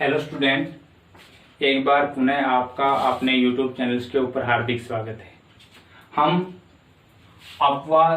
Hello student, एक बार पुनः आपका अपने YouTube चैनल्स के ऊपर हार्दिक स्वागत है। हम अपवाह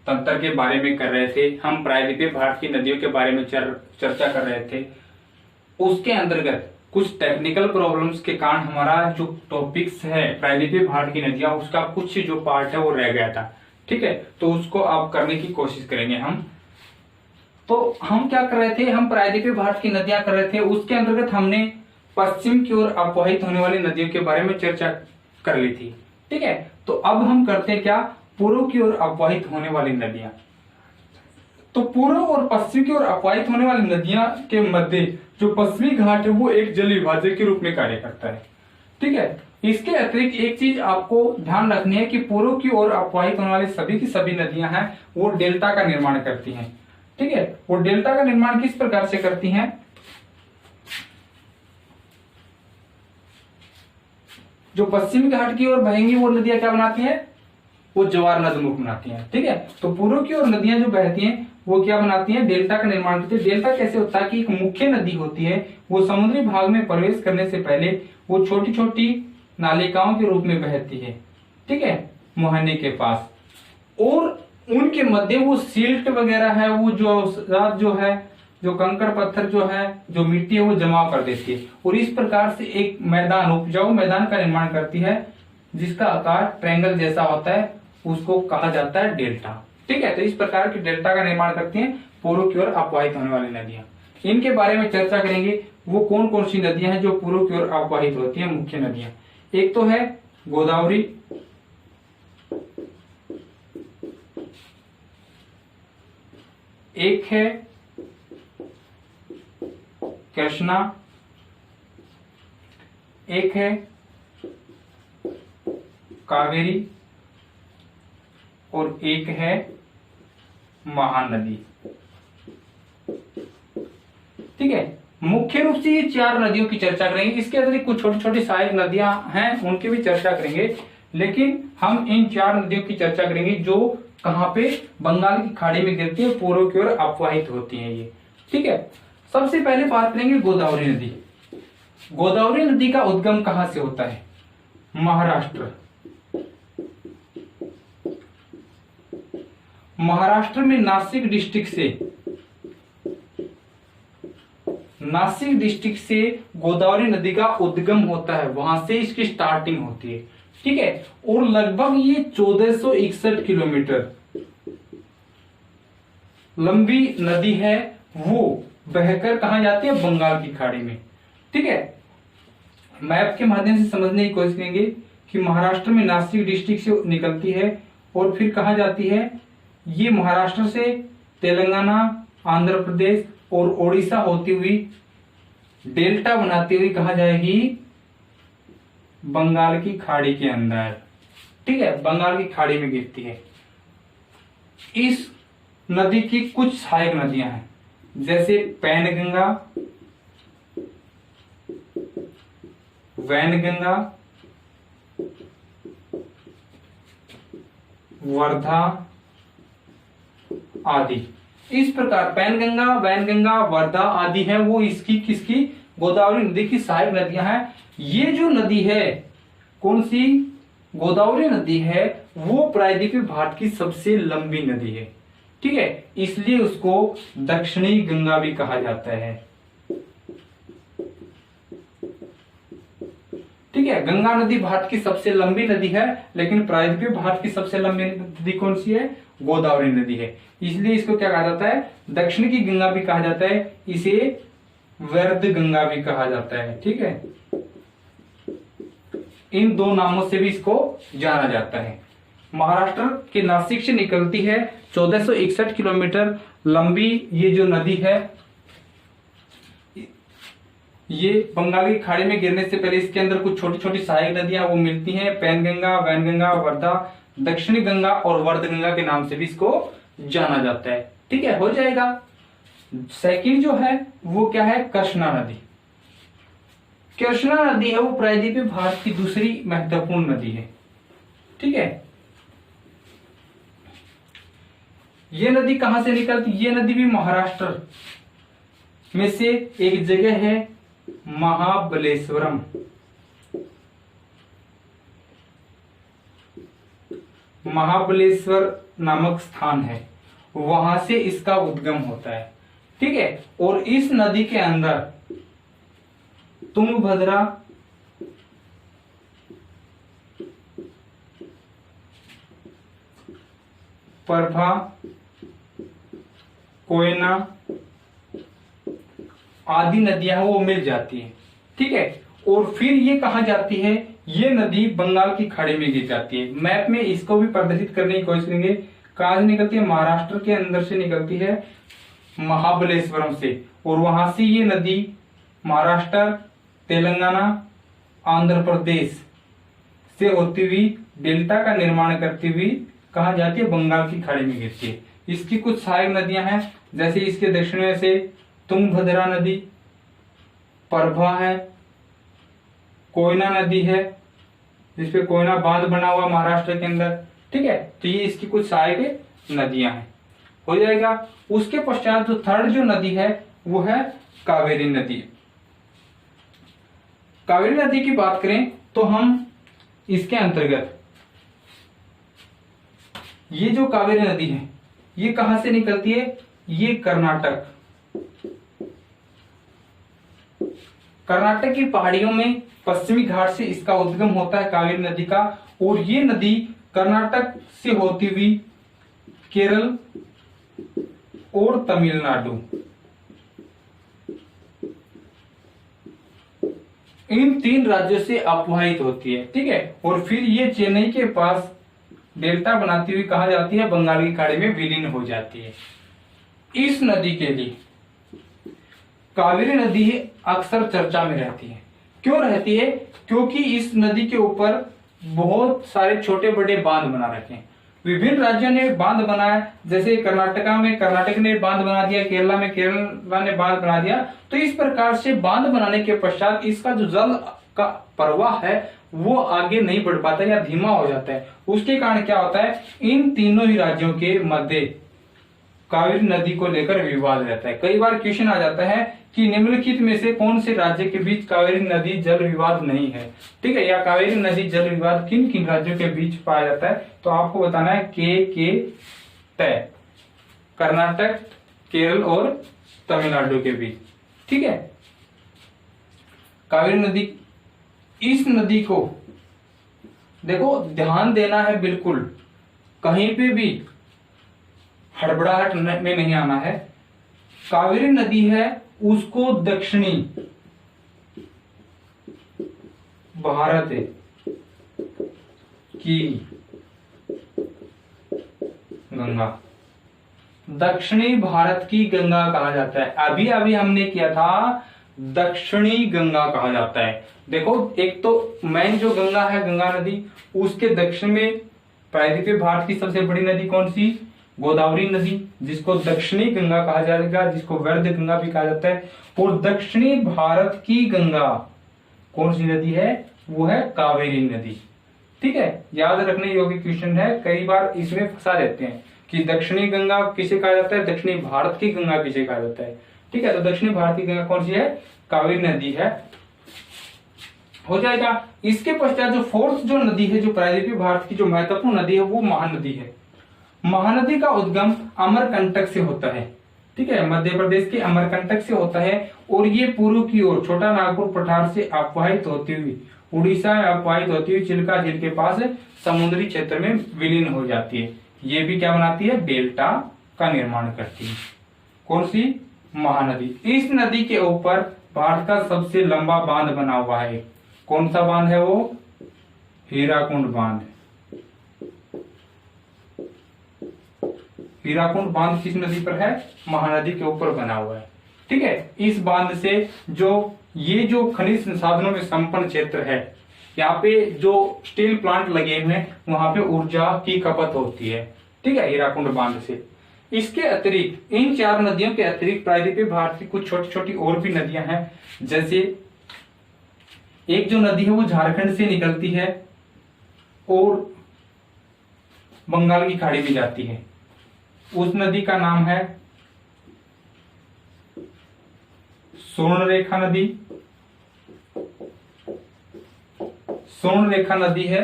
तंत्र के बारे में कर रहे थे। हम प्रायद्वीपीय भारत की नदियों के बारे में चर्चा कर रहे थे। उसके अंतर्गत कुछ टेक्निकल प्रॉब्लम्स के कारण हमारा जो टॉपिक्स है प्रायद्वीपीय भारत की नदियां, उसका कुछ जो पार्ट है वो रह गया था। ठीक है, तो उसको आप करने की कोशिश करेंगे हम। तो हम क्या कर रहे थे, हम प्रायद्वीपीय भारत की नदियां कर रहे थे। उसके अंतर्गत हमने पश्चिम की ओर अपवाहित होने वाली नदियों के बारे में चर्चा कर ली थी। ठीक है, तो अब हम करते हैं क्या, पूर्व की ओर अपवाहित होने वाली नदियां। तो पूर्व और पश्चिम की ओर अपवाहित होने वाली नदियां के मध्य जो पश्चिमी घाट है वो एक जल विभाजक के रूप में कार्य करता है। ठीक है, इसके अतिरिक्त एक चीज आपको ध्यान रखनी है कि पूर्व की ओर अपवाहित होने वाली सभी की सभी नदियां हैं वो डेल्टा का निर्माण करती हैं। ठीक है, वो डेल्टा का निर्माण किस प्रकार से करती हैं, जो पश्चिमी घाट की ओर बहेंगी वो नदियां क्या बनाती हैं, वो ज्वार नदमुख बनाती हैं। ठीक है, तो पूर्व की ओर नदियां जो बहती हैं वो क्या बनाती हैं, डेल्टा का निर्माण करती है। डेल्टा कैसे होता है कि एक मुख्य नदी होती है, वो समुद्री भाग में प्रवेश करने से पहले वो छोटी छोटी नालिकाओं के रूप में बहती है। ठीक है, मुहाने के पास, और उनके मध्य वो सिल्ट वगैरह है, वो जो है जो कंकड़ पत्थर जो है, जो मिट्टी है वो जमा कर देती है, और इस प्रकार से एक मैदान, उपजाऊ मैदान का निर्माण करती है जिसका आकार ट्रायंगल जैसा होता है, उसको कहा जाता है डेल्टा। ठीक है, तो इस प्रकार की डेल्टा का निर्माण करती हैं पूर्व की ओर अपवाहित होने वाली नदियां। इनके बारे में चर्चा करेंगे, वो कौन कौन सी नदियां हैं जो पूर्व की ओर अपवाहित होती है, मुख्य नदियां। एक तो है गोदावरी, एक है कृष्णा, एक है कावेरी, और एक है महानदी। ठीक है, मुख्य रूप से ये चार नदियों की चर्चा करेंगे। इसके अतिरिक्त कुछ छोटी छोटी सहायक नदियां हैं, उनकी भी चर्चा करेंगे, लेकिन हम इन चार नदियों की चर्चा करेंगे जो कहां पे, बंगाल की खाड़ी में गिरती है, पूर्व की ओर अपवाहित होती हैं ये। ठीक है, सबसे पहले बात करेंगे गोदावरी नदी। गोदावरी नदी का उद्गम कहां से होता है, महाराष्ट्र। महाराष्ट्र में नासिक डिस्ट्रिक्ट से गोदावरी नदी का उद्गम होता है, वहां से इसकी स्टार्टिंग होती है। ठीक है, और लगभग ये 1461 किलोमीटर लंबी नदी है, वो बहकर कहां जाती है, बंगाल की खाड़ी में। ठीक है, मैप के माध्यम से समझने की कोशिश करेंगे कि महाराष्ट्र में नासिक डिस्ट्रिक्ट से निकलती है और फिर कहां जाती है, ये महाराष्ट्र से तेलंगाना, आंध्र प्रदेश और ओडिशा होती हुई डेल्टा बनाती हुई कहां जाएगी, बंगाल की खाड़ी के अंदर। ठीक है, बंगाल की खाड़ी में गिरती है। इस नदी की कुछ सहायक नदियां हैं, जैसे पैनगंगा, वैनगंगा, वर्धा आदि। इस प्रकार पैनगंगा, वैनगंगा, वर्धा आदि है वो इसकी किसकी, गोदावरी नदी की सहायक नदियां हैं। ये जो नदी है, कौन सी, गोदावरी नदी है, वो प्रायद्वीपीय भारत की सबसे लंबी नदी है। ठीक है, इसलिए उसको दक्षिणी गंगा भी कहा जाता है। ठीक है, गंगा नदी भारत की सबसे लंबी नदी है, लेकिन प्रायद्वीपीय भारत की सबसे लंबी नदी कौन सी है, गोदावरी नदी है। इसलिए इसको क्या कहा जाता है, दक्षिण की गंगा भी कहा जाता है, इसे वर्ध गंगा भी कहा जाता है। ठीक है, इन दो नामों से भी इसको जाना जाता है। महाराष्ट्र के नासिक से निकलती है, 1461 किलोमीटर लंबी ये जो नदी है, ये बंगाल की खाड़ी में गिरने से पहले इसके अंदर कुछ छोटी छोटी सहायक नदियां वो मिलती हैं, पैनगंगा, वैनगंगा, वर्धा, दक्षिणी गंगा और वर्ध गंगा के नाम से भी इसको जाना जाता है। ठीक है, हो जाएगा। सेकंड जो है वो क्या है, कृष्णा नदी। कृष्णा नदी है वो प्रायद्वीपीय भारत की दूसरी महत्वपूर्ण नदी है। ठीक है, ये नदी कहां से निकलती, ये नदी भी महाराष्ट्र में से एक जगह है महाबलेश्वरम, महाबलेश्वर नामक स्थान है, वहां से इसका उद्गम होता है। ठीक है, और इस नदी के अंदर तुंगभद्रा, प्रभा, कोयना आदि नदियां वो मिल जाती है। ठीक है, और फिर ये कहा जाती है, ये नदी बंगाल की खाड़ी में गिर जाती है। मैप में इसको भी प्रदर्शित करने की कोशिश करेंगे। कहां से निकलती है? महाराष्ट्र के अंदर से निकलती है, महाबलेश्वरम से, और वहां से ये नदी महाराष्ट्र, तेलंगाना, आंध्र प्रदेश से होती हुई डेल्टा का निर्माण करती हुई कहा जाती है बंगाल की खाड़ी में गिरती है। इसकी कुछ सहायक नदियां हैं, जैसे इसके दक्षिण में से तुंगभद्रा नदी, प्रभा है, कोयना नदी है जिसपे कोयना बांध बना हुआ महाराष्ट्र के अंदर। ठीक है, तो ये इसकी कुछ सहायक नदियां हैं, हो जाएगा। उसके पश्चात जो थर्ड जो नदी है वो है कावेरी नदी। कावेरी नदी की बात करें तो हम इसके अंतर्गत ये जो कावेरी नदी है ये कहां से निकलती है? ये कर्नाटक, कर्नाटक की पहाड़ियों में पश्चिमी घाट से इसका उद्गम होता है कावेरी नदी का, और ये नदी कर्नाटक से होती हुई केरल और तमिलनाडु, इन 3 राज्यों से अपवाहित होती है। ठीक है, और फिर ये चेन्नई के पास डेल्टा बनाती हुई कहा जाती है बंगाल की खाड़ी में विलीन हो जाती है। इस नदी के लिए कावेरी नदी अक्सर चर्चा में रहती है। क्यों रहती है? क्योंकि इस नदी के ऊपर बहुत सारे छोटे बड़े बांध बना रखे हैं। विभिन्न राज्यों ने बांध बनाया, जैसे कर्नाटका में कर्नाटक ने बांध बना दिया, केरला में केरला ने बांध बना दिया। तो इस प्रकार से बांध बनाने के पश्चात इसका जो जल का प्रवाह है वो आगे नहीं बढ़ पाता या धीमा हो जाता है। उसके कारण क्या होता है, इन तीनों ही राज्यों के मध्य कावेरी नदी को लेकर विवाद रहता है। कई बार क्वेश्चन आ जाता है कि निम्नलिखित में से कौन से राज्य के बीच कावेरी नदी जल विवाद नहीं है। ठीक है, या कावेरी नदी जल विवाद किन किन राज्यों के बीच पाया जाता है, तो आपको बताना है के तय, कर्नाटक, केरल और तमिलनाडु के बीच। ठीक है, कावेरी नदी, इस नदी को देखो ध्यान देना है, बिल्कुल कहीं पे भी हड़बड़ाहट में नहीं आना है। कावेरी नदी है उसको दक्षिणी भारत की गंगा, दक्षिणी भारत की गंगा कहा जाता है। अभी अभी हमने किया था दक्षिणी गंगा कहा जाता है। देखो, एक तो मेन जो गंगा है, गंगा नदी, उसके दक्षिण में प्रायद्वीपीय भारत की सबसे बड़ी नदी कौन सी? गोदावरी नदी, जिसको दक्षिणी गंगा कहा जाएगा, जिसको व्यर्ध गंगा भी कहा जाता है। और दक्षिणी भारत की गंगा कौन सी नदी है? वो है कावेरी नदी। ठीक है, याद रखने योग्य क्वेश्चन है, कई बार इसमें फंसा देते हैं कि दक्षिणी गंगा किसे कहा जाता है, दक्षिणी भारत की गंगा किसे कहा जाता है। ठीक है, तो दक्षिणी भारत की गंगा कौन सी है? कावेरी नदी है, हो जाएगा। इसके पश्चात जो फोर्थ जो नदी है, जो प्रायद्वीपीय भारत की जो महत्वपूर्ण नदी है, वो महानदी है। महानदी का उद्गम अमरकंटक से होता है। ठीक है, मध्य प्रदेश के अमरकंटक से होता है, और ये पूर्व की ओर छोटा नागपुर पठार से अपवाहित होती हुई उड़ीसा में अपवाहित होती हुई चिल्का झील के पास समुद्री क्षेत्र में विलीन हो जाती है। ये भी क्या बनाती है? डेल्टा का निर्माण करती है। कौन सी? महानदी। इस नदी के ऊपर भारत का सबसे लंबा बांध बना हुआ है। कौन सा बांध है वो? हीराकुंड बांध। हीराकुंड बांध किस नदी पर है? महानदी के ऊपर बना हुआ है। ठीक है, इस बांध से जो ये जो खनिज संसाधनों में संपन्न क्षेत्र है, यहाँ पे जो स्टील प्लांट लगे हुए हैं वहां पे ऊर्जा की खपत होती है। ठीक है, हीराकुंड बांध से। इसके अतिरिक्त, इन 4 नदियों के अतिरिक्त प्रायद्वीपीय भारत की कुछ छोटी छोटी और भी नदियां हैं। जैसे एक जो नदी है वो झारखंड से निकलती है और बंगाल की खाड़ी में जाती है। उस नदी का नाम है स्वर्णरेखा नदी, स्वर्ण रेखा नदी है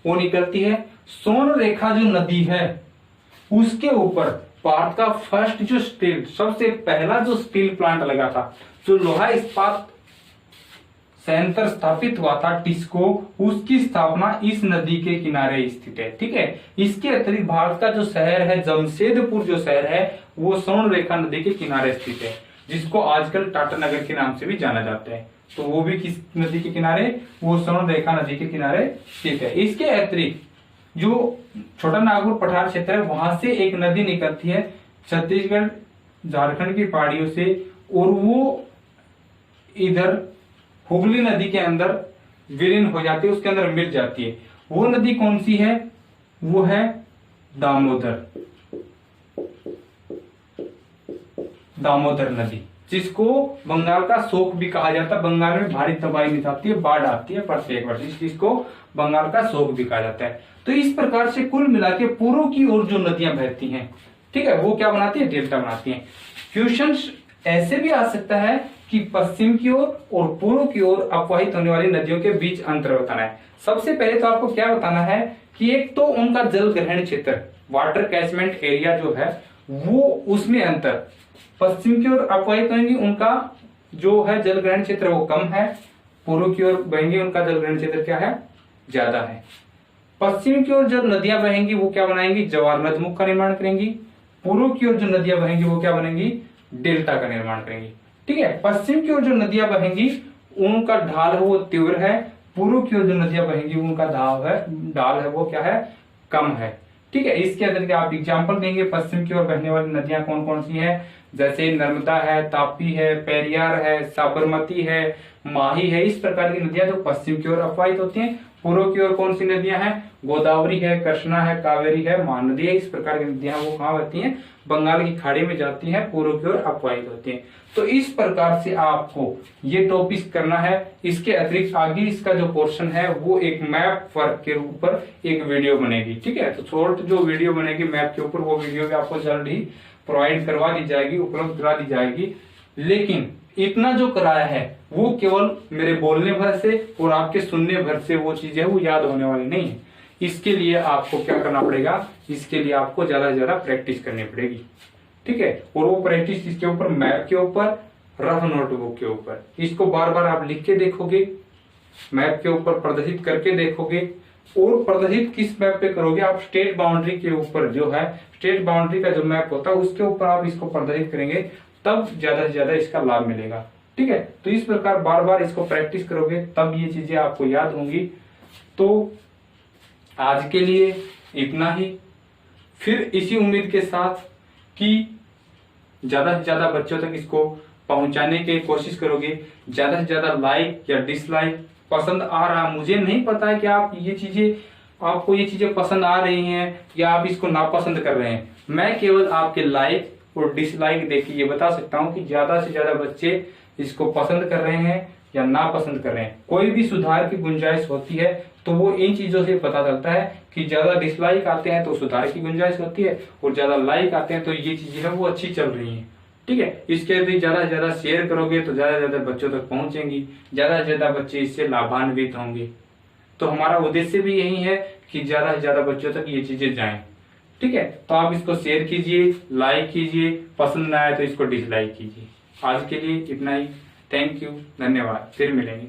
वो निकलती है। स्वर्ण रेखा जो नदी है उसके ऊपर भारत का फर्स्ट जो स्टील, सबसे पहला जो स्टील प्लांट लगा था, जो लोहा इस्पात संयंत्र स्थापित हुआ था टिस्को, उसकी स्थापना इस नदी के किनारे स्थित है। ठीक है, इसके अतिरिक्त भारत का जो शहर है जमशेदपुर, जो शहर है वो स्वर्ण रेखा नदी के किनारे स्थित है, जिसको आजकल टाटा नगर के नाम से भी जाना जाता है। तो वो भी किस नदी के किनारे, वो स्वर्ण रेखा नदी के किनारे स्थित है। इसके अतिरिक्त जो छोटा नागपुर पठार क्षेत्र है वहां से एक नदी निकलती है छत्तीसगढ़ झारखंड की पहाड़ियों से, और वो इधर हुगली नदी के अंदर विलीन हो जाती है, उसके अंदर मिल जाती है। वो नदी कौन सी है, वो है दामोदर, दामोदर नदी, जिसको बंगाल का शोक भी कहा जाता है। बंगाल में भारी तबाही मचाती है, बाढ़ आती है प्रत्येक वर्ष, इस चीज को बंगाल का शोक भी कहा जाता है। तो इस प्रकार से कुल मिला के पूर्व की ओर जो नदियां बहती हैं, ठीक है, वो क्या बनाती है, डेल्टा बनाती हैं। क्वेश्चन ऐसे भी आ सकता है कि पश्चिम की ओर और पूर्व की ओर अपवाहित होने वाली नदियों के बीच अंतर बताना है। सबसे पहले तो आपको क्या बताना है कि एक तो उनका जल ग्रहण क्षेत्र, वाटर कैचमेंट एरिया जो है वो, उसमें अंतर, पश्चिम की ओर अपवाहित होंगी उनका जो है जल ग्रहण क्षेत्र वो कम है, पूर्व की ओर बहेंगे उनका जल ग्रहण क्षेत्र क्या है, ज्यादा है। पश्चिम की ओर जब नदियां बहेंगी वो क्या बनाएंगी, जवार नदमुख का निर्माण करेंगी। पूर्व की ओर जो नदियां बहेंगी वो क्या बनेंगी, डेल्टा का निर्माण करेंगी। ठीक है, पश्चिम की ओर जो नदियां बहेंगी उनका ढाल है वो तीव्र है, पूर्व की ओर जो नदियां बहेंगी उनका ढाल है वो क्या है, कम है। ठीक है, इसके अतिरिक्त आप एग्जाम्पल देंगे पश्चिम की ओर बहने वाली नदियां कौन कौन सी हैं, जैसे नर्मदा है, तापी है, पेरियार है, साबरमती है, माही है। इस प्रकार की नदियां जो पश्चिम की ओर अपवाहित होती हैं। पूर्व की ओर कौन सी नदियां हैं, गोदावरी है, कृष्णा है, कावेरी है, महानदी है। इस प्रकार की नदियां वो कहाँ बहती हैं, बंगाल की खाड़ी में जाती हैं, पूर्व की ओर अपवाहित होती हैं। तो इस प्रकार से आपको ये टॉपिक करना है। इसके अतिरिक्त आगे इसका जो पोर्शन है वो एक मैप वर्क के ऊपर एक वीडियो बनेगी। ठीक है, तो शॉर्ट जो वीडियो बनेगी मैप के ऊपर, वो वीडियो भी आपको जल्द ही प्रोवाइड करवा दी जाएगी, उपलब्ध करा दी जाएगी। लेकिन इतना जो कराया है वो केवल मेरे बोलने भर से और आपके सुनने भर से वो चीजें वो याद होने वाली नहीं है। इसके लिए आपको क्या करना पड़ेगा, इसके लिए आपको ज्यादा से ज्यादा प्रैक्टिस करनी पड़ेगी। ठीक है, और वो प्रैक्टिस इसके ऊपर, मैप के ऊपर, रफ नोटबुक के ऊपर। इसको बार बार आप लिख के देखोगे, मैप के ऊपर प्रदर्शित करके देखोगे। और प्रदर्शित किस मैप पे करोगे आप, स्टेट बाउंड्री के ऊपर जो है, स्टेट बाउंड्री का जो मैप होता है उसके ऊपर आप इसको प्रदर्शित करेंगे, तब ज्यादा से ज्यादा इसका लाभ मिलेगा। ठीक है, तो इस प्रकार बार बार इसको प्रैक्टिस करोगे तब ये चीजें आपको याद होंगी। तो आज के लिए इतना ही, फिर इसी उम्मीद के साथ कि ज्यादा से ज्यादा बच्चों तक इसको पहुंचाने की कोशिश करोगे। ज्यादा से ज्यादा लाइक या डिसलाइक, पसंद आ रहा, मुझे नहीं पता है कि आप ये चीजें, आपको ये चीजें पसंद आ रही हैं या आप इसको नापसंद कर रहे हैं। मैं केवल आपके लाइक और डिसलाइक देख के ये बता सकता हूं कि ज्यादा से ज्यादा बच्चे इसको पसंद कर रहे हैं या नापसंद कर रहे हैं। कोई भी सुधार की गुंजाइश होती है तो वो इन चीजों से पता चलता है कि ज्यादा डिसलाइक आते हैं तो सुधार की गुंजाइश होती है, और ज्यादा लाइक आते हैं तो ये चीजें है वो अच्छी चल रही हैं। ठीक है, इसके अतिरिक्त ज्यादा से ज्यादा शेयर करोगे तो ज्यादा से ज्यादा बच्चों तक पहुंचेंगी, ज्यादा से ज्यादा बच्चे इससे लाभान्वित होंगे। तो हमारा उद्देश्य भी यही है कि ज्यादा से ज्यादा बच्चों तक ये चीजें जाएं। ठीक है, तो आप इसको शेयर कीजिए, लाइक कीजिए, पसंद ना आए तो इसको डिसलाइक कीजिए। आज के लिए इतना ही। थैंक यू, धन्यवाद, फिर मिलेंगे।